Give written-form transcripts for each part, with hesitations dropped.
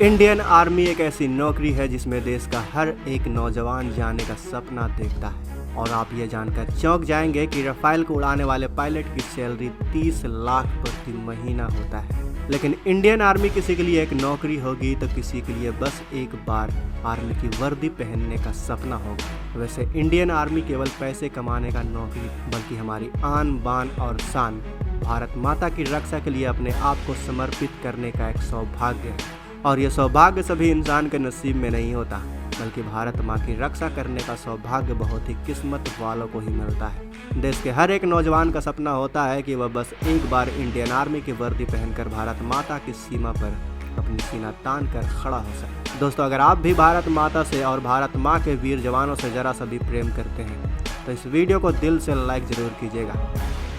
Indian army एक ऐसी नौकरी है जिसमें देश का हर एक नौजवान जाने का सपना देखता है। और आप ये जानकर चौंक जाएंगे कि राफेल को उड़ाने वाले पायलट की सैलरी 30 लाख प्रति महीना होता है। लेकिन इंडियन आर्मी किसी के लिए एक नौकरी होगी तो किसी के लिए बस एक बार आर्मी की वर्दी पहनने का सपना होगा। वैसे इंडियन आर्मी केवल पैसे कमाने का नौकरी बल्कि हमारी आन बान और शान भारत माता की रक्षा के लिए अपने आप को समर्पित करने का एक सौभाग्य है। और यह सौभाग्य सभी इंसान के नसीब में नहीं होता, बल्कि भारत माँ की रक्षा करने का सौभाग्य बहुत ही किस्मत वालों को ही मिलता है। देश के हर एक नौजवान का सपना होता है कि वह बस एक बार इंडियन आर्मी की वर्दी पहनकर भारत माता की सीमा पर अपनी सीना तान कर खड़ा हो सके। दोस्तों, अगर आप भी भारत माता से और भारत माँ के वीर जवानों से जरा सा भी प्रेम करते हैं तो इस वीडियो को दिल से लाइक जरूर कीजिएगा।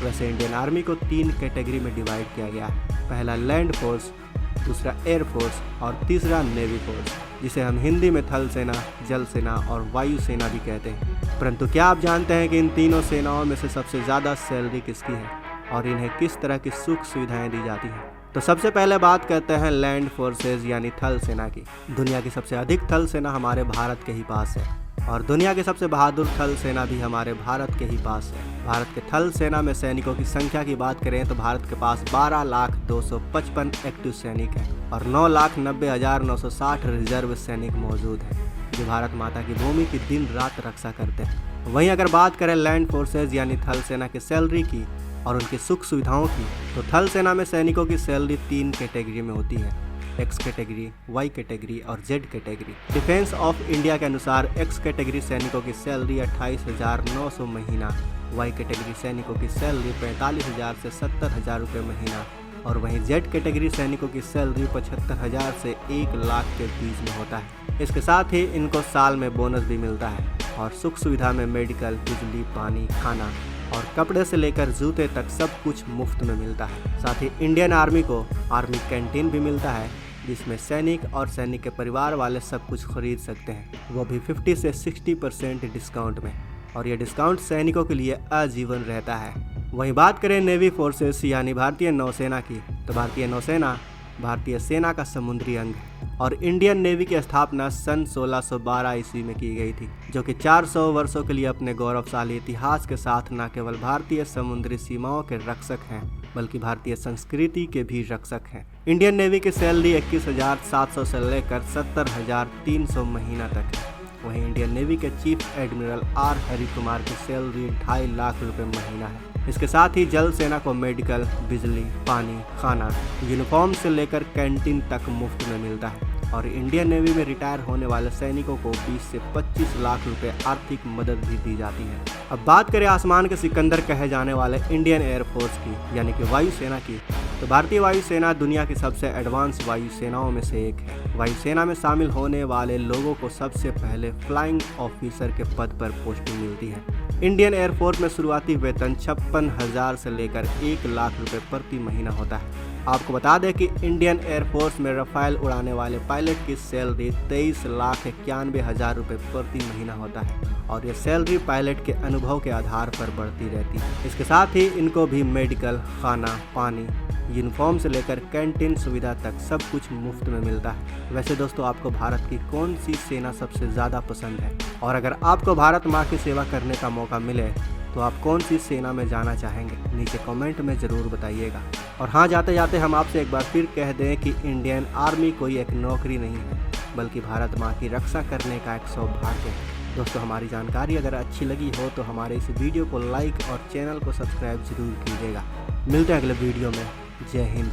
वैसे इंडियन आर्मी को 3 कैटेगरी में डिवाइड किया गया है। पहला लैंड फोर्स, दूसरा एयर फोर्स और तीसरा नेवी फोर्स, जिसे हम हिंदी में थल सेना, जल सेना और वायु सेना भी कहते हैं। परंतु क्या आप जानते हैं कि इन तीनों सेनाओं में से सबसे ज़्यादा सैलरी किसकी है और इन्हें किस तरह की सुख सुविधाएं दी जाती हैं? तो सबसे पहले बात करते हैं लैंड फोर्सेज यानी थल सेना की। दुनिया की सबसे अधिक थल सेना हमारे भारत के ही पास है और दुनिया की सबसे बहादुर थल सेना भी हमारे भारत के ही पास है। भारत के थल सेना में सैनिकों की संख्या की बात करें तो भारत के पास 12,255 एक्टिव सैनिक हैं और 9,90,960 रिजर्व सैनिक मौजूद हैं जो भारत माता की भूमि की दिन रात रक्षा करते हैं। वहीं अगर बात करें लैंड फोर्सेज यानी थल सेना की सैलरी की और उनकी सुख सुविधाओं की, तो थल सेना में सैनिकों की सैलरी 3 कैटेगरी में होती है, एक्स कैटेगरी, वाई कैटेगरी और Z category. Defence of India के अनुसार एक्स कैटेगरी सैनिकों की सैलरी 28,900 महीना, वाई कैटेगरी सैनिकों की सैलरी 45,000 से 70,000 रुपये महीना और वहीं जेड कैटेगरी सैनिकों की सैलरी 75,000 से 1 लाख के बीच में होता है। इसके साथ ही इनको साल में बोनस भी मिलता है और सुख सुविधा में मेडिकल, बिजली, पानी, खाना और कपड़े से लेकर जूते तक सब कुछ मुफ्त में मिलता है। साथ ही इंडियन आर्मी को आर्मी कैंटीन भी मिलता है जिसमें सैनिक और सैनिक के परिवार वाले सब कुछ खरीद सकते हैं, वो भी 50 से 60% डिस्काउंट में। और ये डिस्काउंट सैनिकों के लिए आजीवन रहता है। वहीं बात करें नेवी फोर्सेस यानी भारतीय नौसेना की, तो भारतीय नौसेना भारतीय सेना का समुद्री अंग है और इंडियन नेवी की स्थापना सन 1612 ईस्वी में की गई थी, जो कि 400 वर्षों के लिए अपने गौरवशाली इतिहास के साथ न केवल भारतीय समुद्री सीमाओं के रक्षक हैं बल्कि भारतीय संस्कृति के भी रक्षक हैं। इंडियन नेवी की सैलरी 21,700 से लेकर 70,300 महीना तक है। वहीं इंडियन नेवी के chief admiral R Hari Kumar की सैलरी 2.5 लाख रुपए महीना है। इसके साथ ही जल सेना को मेडिकल, बिजली, पानी, खाना, यूनिफॉर्म से लेकर कैंटीन तक मुफ्त में मिलता है और इंडियन नेवी में रिटायर होने वाले सैनिकों को 20 से 25 लाख रुपए आर्थिक मदद भी दी जाती है। अब बात करें आसमान के सिकंदर कहे जाने वाले इंडियन एयरफोर्स की यानी कि वायुसेना की, तो भारतीय वायुसेना दुनिया की सबसे एडवांस वायुसेनाओं में से एक है। वायुसेना में शामिल होने वाले लोगों को सबसे पहले फ्लाइंग ऑफिसर के पद पर पोस्टिंग मिलती है। इंडियन एयरफोर्स में शुरुआती वेतन 56,000 से लेकर 1 लाख रुपए प्रति महीना होता है। आपको बता दें कि इंडियन एयरफोर्स में राफेल उड़ाने वाले पायलट की सैलरी 23,91,000 रुपये प्रति महीना होता है और यह सैलरी पायलट के अनुभव के आधार पर बढ़ती रहती है। इसके साथ ही इनको भी मेडिकल, खाना, पानी, यूनिफॉर्म से लेकर कैंटीन सुविधा तक सब कुछ मुफ्त में मिलता है। वैसे दोस्तों, आपको भारत की कौन सी सेना सबसे ज़्यादा पसंद है और अगर आपको भारत माँ की सेवा करने का मौका मिले तो आप कौन सी सेना में जाना चाहेंगे? नीचे कमेंट में ज़रूर बताइएगा। और हाँ, जाते जाते हम आपसे एक बार फिर कह दें कि इंडियन आर्मी कोई एक नौकरी नहीं है बल्कि भारत माँ की रक्षा करने का एक सौभाग्य है। दोस्तों, हमारी जानकारी अगर अच्छी लगी हो तो हमारे इस वीडियो को लाइक और चैनल को सब्सक्राइब जरूर कीजिएगा। मिलते हैं अगले वीडियो में। जय हिंद।